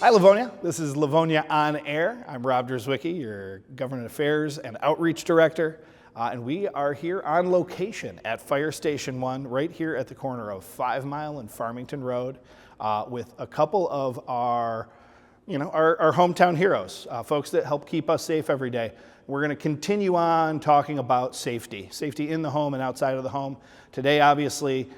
Hi, Livonia. This is Livonia On Air. I'm Rob Drzwicki, your Government Affairs and Outreach Director, and we are here on location at Fire Station 1, right here at the corner of 5 Mile and Farmington Road, with a couple of our hometown heroes, folks that help keep us safe every day. We're going to continue on talking about safety in the home and outside of the home. Today, obviously,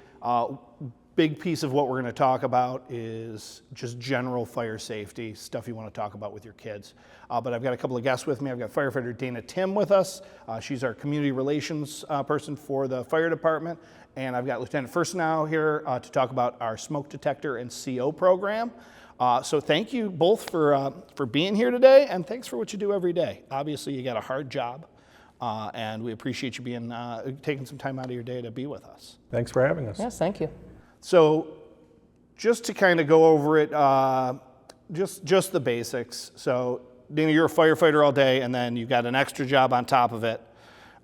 big piece of what we're going to talk about is just general fire safety, stuff you want to talk about with your kids. But I've got a couple of guests with me. I've got firefighter Dana Tim with us. She's our community relations person for the fire department. And I've got Lieutenant Firstnow here to talk about our smoke detector and CO program. So thank you both for being here today, and thanks for what you do every day. Obviously, you got a hard job, and we appreciate you being taking some time out of your day to be with us. Thanks for having us. Yes, thank you. So just to kind of go over it, just the basics. So Dana, you're a firefighter all day, and then you've got an extra job on top of it,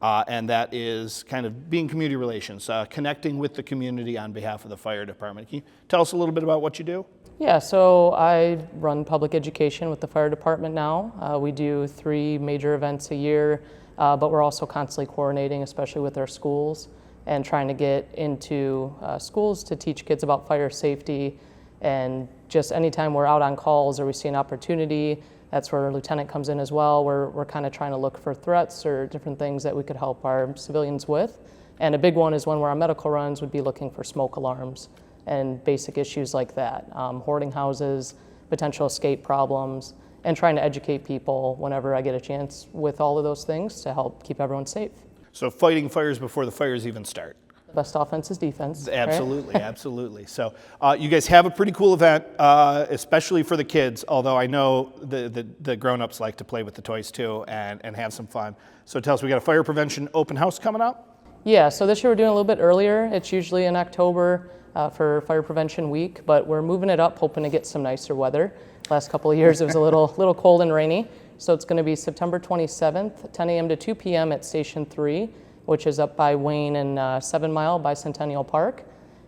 and that is kind of being community relations, connecting with the community on behalf of the fire department. Can you tell us a little bit about what you do? Yeah, so I run public education with the fire department now. We do 3 major events a year, but we're also constantly coordinating, especially with our schools, and trying to get into schools to teach kids about fire safety. And just anytime we're out on calls or we see an opportunity, that's where our lieutenant comes in as well. We're kind of trying to look for threats or different things that we could help our civilians with. And a big one is when we're on medical runs, would be looking for smoke alarms and basic issues like that, hoarding houses, potential escape problems, and trying to educate people whenever I get a chance with all of those things to help keep everyone safe. So fighting fires before the fires even start. Best offense is defense. Absolutely, right? absolutely. So you guys have a pretty cool event, especially for the kids, although I know the grown-ups like to play with the toys too and have some fun. So tell us, we got a fire prevention open house coming up? Yeah, so this year we're doing a little bit earlier. It's usually in October for Fire Prevention Week, but we're moving it up, hoping to get some nicer weather. Last couple of years it was a little cold and rainy. So it's going to be September 27th, 10 a.m. to 2 p.m. at Station 3, which is up by Wayne and 7 Mile by Centennial Park.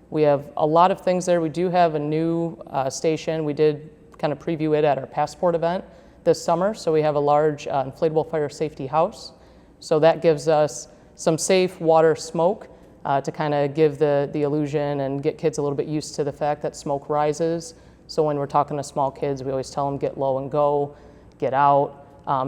We have a lot of things there. We do have a new station. We did kind of preview it at our Passport event this summer. So we have a large inflatable fire safety house. So that gives us some safe water smoke to kind of give the illusion and get kids a little bit used to the fact that smoke rises. So when we're talking to small kids, we always tell them get low and go, get out.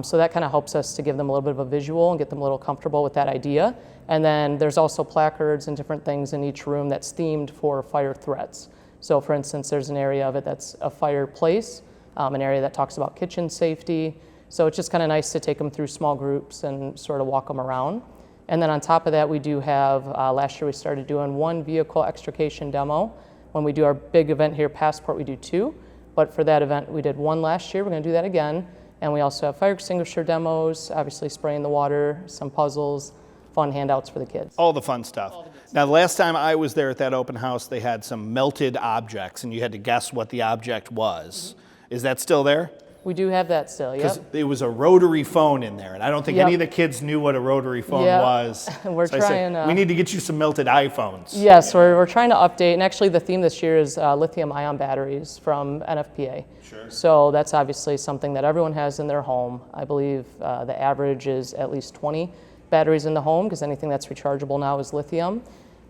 So that kind of helps us to give them a little bit of a visual and get them a little comfortable with that idea. And then there's also placards and different things in each room that's themed for fire threats. So for instance, there's an area of it that's a fireplace, an area that talks about kitchen safety. So it's just kind of nice to take them through small groups and sort of walk them around. And then on top of that, we do have, last year we started doing 1 vehicle extrication demo. When we do our big event here, Passport, we do 2. But for that event, we did 1 last year. We're going to do that again. And we also have fire extinguisher demos, obviously spraying the water, some puzzles, fun handouts for the kids. All the fun stuff. Now, the last time I was there at that open house, they had some melted objects, and you had to guess what the object was. Is that still there? We do have that still, Because yep. it was a rotary phone in there, and I don't think any of the kids knew what a rotary phone was. We're so trying. I said, we need to get you some melted iPhones. Yes, we're trying to update, and actually the theme this year is lithium-ion batteries from NFPA. Sure. So that's obviously something that everyone has in their home. I believe the average is at least 20 batteries in the home, because anything that's rechargeable now is lithium.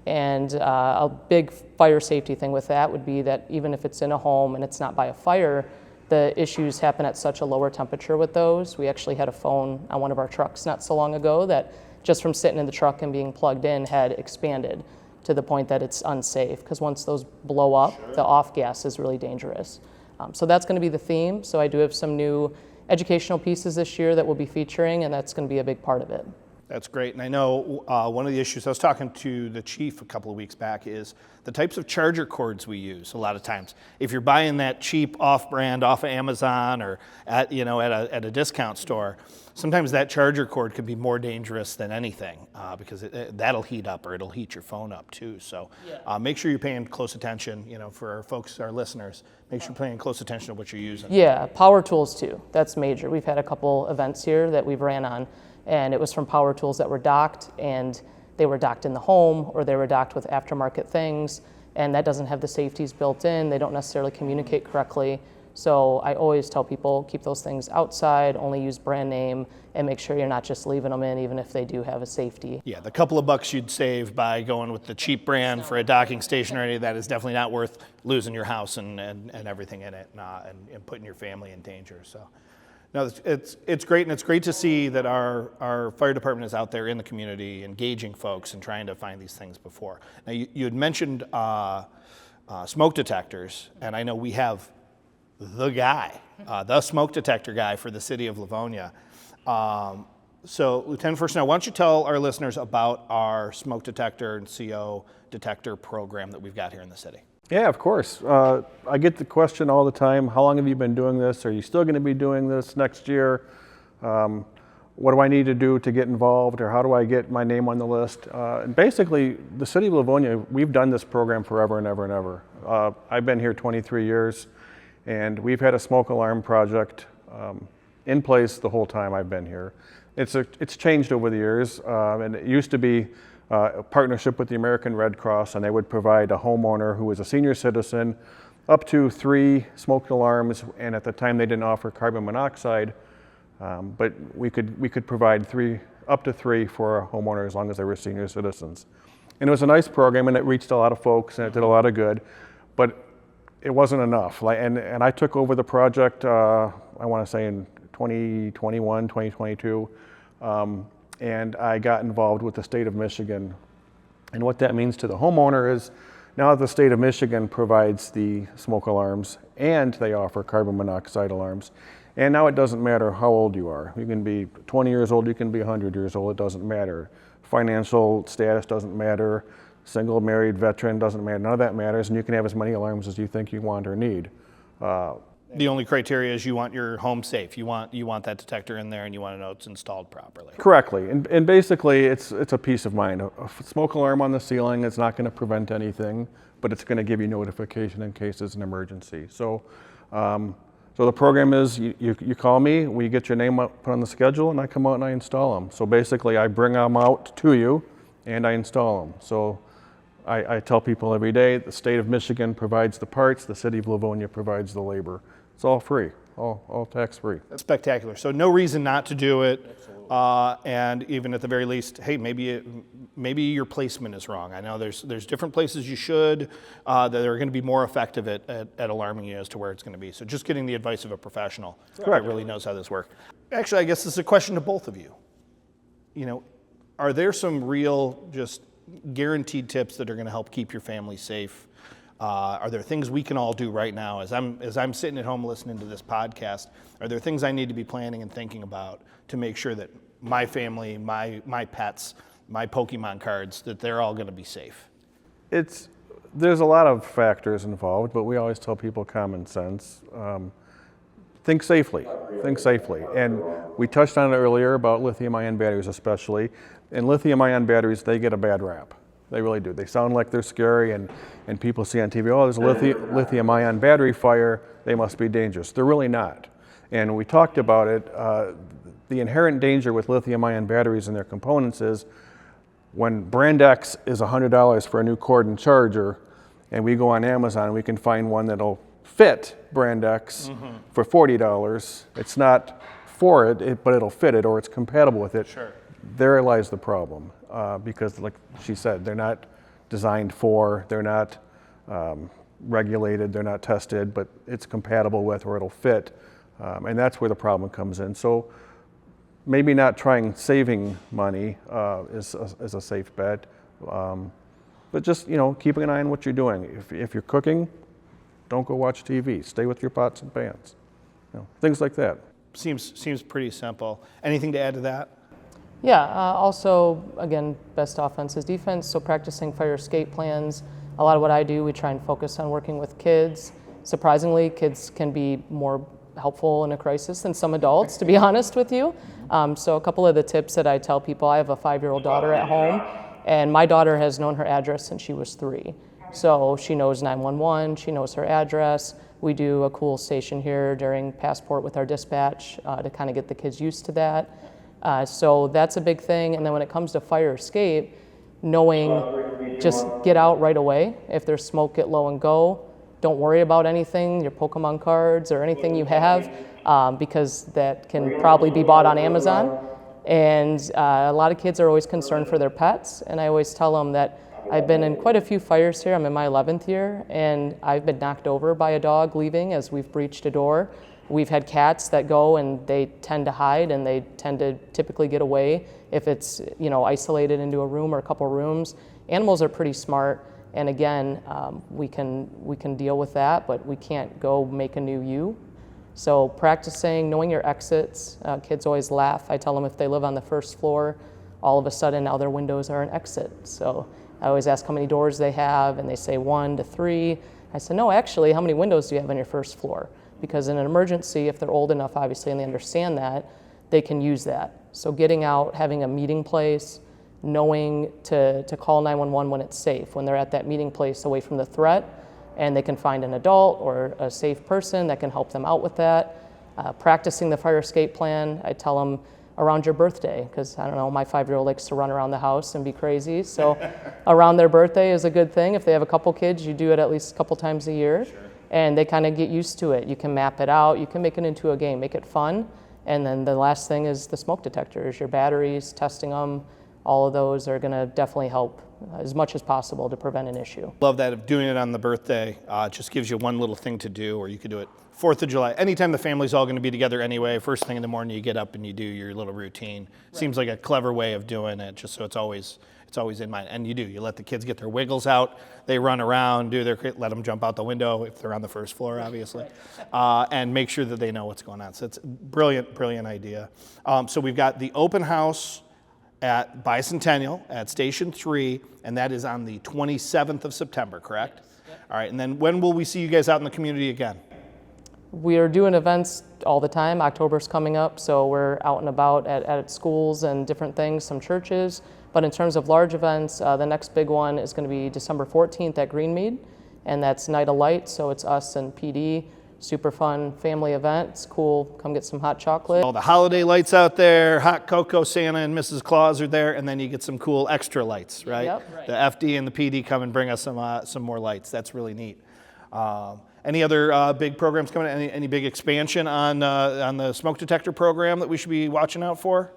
And a big fire safety thing with that would be that even if it's in a home and it's not by a fire, the issues happen at such a lower temperature with those. We actually had a phone on one of our trucks not so long ago that just from sitting in the truck and being plugged in had expanded to the point that it's unsafe, because once those blow up, the off gas is really dangerous. So that's going to be the theme. So I do have some new educational pieces this year that we'll be featuring, and that's going to be a big part of it. That's great. And I know one of the issues, I was talking to the chief a couple of weeks back, is the types of charger cords we use a lot of times. If you're buying that cheap off-brand off of Amazon or at a discount store, sometimes that charger cord can be more dangerous than anything because that'll heat up, or it'll heat your phone up too. So make sure you're paying close attention, for our folks, our listeners, make sure you're paying close attention to what you're using. Yeah, power tools too. That's major. We've had a couple events here that we've ran on, and it was from power tools that were docked, and they were docked in the home, or they were docked with aftermarket things, and that doesn't have the safeties built in. They don't necessarily communicate correctly. So I always tell people, keep those things outside, only use brand name, and make sure you're not just leaving them in even if they do have a safety. Yeah, the couple of bucks you'd save by going with the cheap brand for a docking station or any of that is definitely not worth losing your house and everything in it and putting your family in danger. So, no, it's great, and it's great to see that our fire department is out there in the community engaging folks and trying to find these things before. Now, you had mentioned smoke detectors, and I know we have the guy, the smoke detector guy for the city of Livonia. So, Lieutenant Personnel, why don't you tell our listeners about our smoke detector and CO detector program that we've got here in the city? Yeah, of course. I get the question all the time, how long have you been doing this? Are you still going to be doing this next year? What do I need to do to get involved, or how do I get my name on the list? And basically, the city of Livonia, we've done this program forever and ever and ever. I've been here 23 years, and we've had a smoke alarm project in place the whole time I've been here. It's changed over the years, and it used to be a partnership with the American Red Cross, and they would provide a homeowner who was a senior citizen up to 3 smoke alarms, and at the time they didn't offer carbon monoxide, but we could provide up to 3 for a homeowner as long as they were senior citizens. And it was a nice program, and it reached a lot of folks, and it did a lot of good, but it wasn't enough. And I took over the project, I want to say in 2021, 2022, and I got involved with the state of Michigan. And what that means to the homeowner is now the state of Michigan provides the smoke alarms and they offer carbon monoxide alarms. And now it doesn't matter how old you are. You can be 20 years old, you can be 100 years old, it doesn't matter. Financial status doesn't matter. Single, married, veteran, doesn't matter. None of that matters, and you can have as many alarms as you think you want or need. The only criteria is you want your home safe. You want that detector in there, and you want to know it's installed properly. Correctly, and basically it's a peace of mind. A smoke alarm on the ceiling is not going to prevent anything, but it's going to give you notification in case there's an emergency. So the program is you call me, we get your name up, put on the schedule, and I come out and I install them. So basically I bring them out to you and I install them. So I tell people every day, the state of Michigan provides the parts, the city of Livonia provides the labor. It's all free, all tax-free. That's spectacular. So no reason not to do it. And even at the very least, hey, maybe your placement is wrong. I know there's different places you should that are going to be more effective at alarming you as to where it's going to be. So just getting the advice of a professional that really knows how this works. Actually, I guess this is a question to both of you. You know, are there some real just guaranteed tips that are going to help keep your family safe? Are there things we can all do right now as I'm sitting at home listening to this podcast? Are there things I need to be planning and thinking about to make sure that my family, my pets, my Pokemon cards, that they're all going to be safe? There's a lot of factors involved, but we always tell people common sense. Think safely. And we touched on it earlier about lithium-ion batteries especially. And lithium-ion batteries, they get a bad rap. They really do. They sound like they're scary, and people see on TV, oh, there's a lithium-ion battery fire, they must be dangerous. They're really not. And we talked about it. The inherent danger with lithium-ion batteries and their components is when brand X is $100 for a new cord and charger, and we go on Amazon and we can find one that'll fit brand X for $40. It's not for it, but it'll fit it, or it's compatible with it. Sure. There lies the problem, because like she said, they're not designed for, they're not regulated, they're not tested, but it's compatible with, or it'll fit, and that's where the problem comes in. So maybe not trying saving money is a safe bet, but just keeping an eye on what you're doing. If you're cooking, don't go watch TV. Stay with your pots and pans. Things like that. Seems pretty simple. Anything to add to that? Yeah, also, again, best offense is defense, so practicing fire escape plans. A lot of what I do, we try and focus on working with kids. Surprisingly, kids can be more helpful in a crisis than some adults, to be honest with you. So a couple of the tips that I tell people, I have a 5-year-old daughter at home, and my daughter has known her address since she was 3. So she knows 911, she knows her address. We do a cool station here during Passport with our dispatch to kind of get the kids used to that. So that's a big thing. And then when it comes to fire escape, knowing just get out right away. If there's smoke, get low and go. don't worry about anything, your Pokemon cards or anything you have, because that can probably be bought on Amazon. And a lot of kids are always concerned for their pets, and I always tell them that I've been in quite a few fires here. I'm in my 11th year, and I've been knocked over by a dog leaving as we've breached a door. We've had cats that go and they tend to hide, and they tend to typically get away if it's, you know, isolated into a room or a couple rooms. Animals are pretty smart, and again, we can deal with that, but we can't go make a new you. So practicing, knowing your exits. Kids always laugh. I tell them if they live on the first floor, all of a sudden now their windows are an exit. So I always ask how many doors they have, and they say 1 to 3. I said, no, actually, how many windows do you have on your first floor? Because in an emergency, if they're old enough, obviously, and they understand that, they can use that. So getting out, having a meeting place, knowing to call 911 when it's safe, when they're at that meeting place away from the threat, and they can find an adult or a safe person that can help them out with that. Practicing the fire escape plan, I tell them around your birthday, because I don't know, my 5-year-old likes to run around the house and be crazy, so around their birthday is a good thing. If they have a couple kids, you do it at least a couple times a year. Sure. And they kind of get used to it. You can map it out, you can make it into a game, make it fun. And then the last thing is the smoke detectors, your batteries, testing them. All of those are gonna definitely help as much as possible to prevent an issue. Love that of doing it on the birthday. Just gives you one little thing to do, or you could do it 4th of July. Anytime the family's all gonna be together anyway, first thing in the morning you get up and you do your little routine. Right. Seems like a clever way of doing it, just so it's always in mind. And you let the kids get their wiggles out, they run around, let them jump out the window if they're on the first floor, obviously, and make sure that they know what's going on. So it's a brilliant idea. So we've got the open house at Bicentennial at Station 3, and that is on the 27th of September, correct? Yep. All right, and then when will we see you guys out in the community again? We are doing events all the time. October's coming up, so we're out and about at schools and different things, some churches. But in terms of large events, the next big one is going to be December 14th at Greenmead, and that's Night of Light, so it's us and PD. Super fun family event. It's cool. Come get some hot chocolate. All the holiday lights out there, hot cocoa, Santa and Mrs. Claus are there, and then you get some cool extra lights, right? Yep. Right. The FD and the PD come and bring us some more lights. That's really neat. Any other big programs coming? Any big expansion on the smoke detector program that we should be watching out for?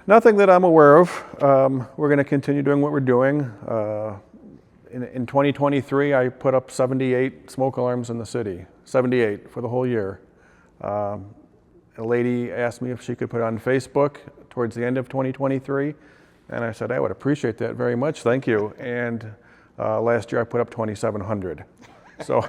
Nothing that I'm aware of. We're going to continue doing what we're doing. In 2023, I put up 78 smoke alarms in the city, 78 for the whole year. A lady asked me if she could put it on Facebook towards the end of 2023, and I said, I would appreciate that very much, thank you. And last year I put up 2,700. So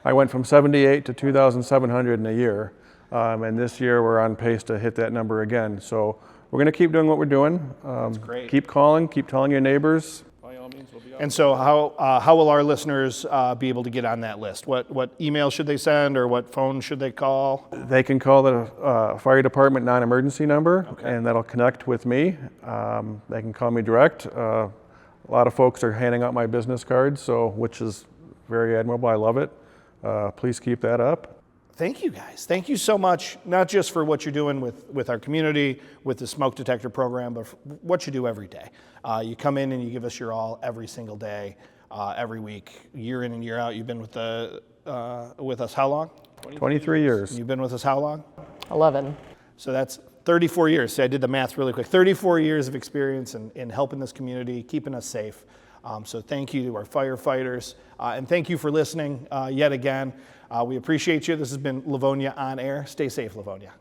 I went from 78 to 2,700 in a year, and this year we're on pace to hit that number again. So we're going to keep doing what we're doing. That's great. Keep calling, keep telling your neighbors. By all means, we'll be and so how will our listeners be able to get on that list? What email should they send, or what phone should they call? They can call the fire department non-emergency number, okay, and that'll connect with me. They can call me direct. A lot of folks are handing out my business cards, which is very admirable. I love it. Please keep that up. Thank you, guys. Thank you so much, not just for what you're doing with our community, with the smoke detector program, but for what you do every day. You come in and you give us your all every single day, every week, year in and year out. You've been with us how long? 23 years. You've been with us how long? 11. So that's 34 years. So I did the math really quick. 34 years of experience in helping this community, keeping us safe. So thank you to our firefighters, and thank you for listening yet again. We appreciate you. This has been Livonia On Air. Stay safe, Livonia.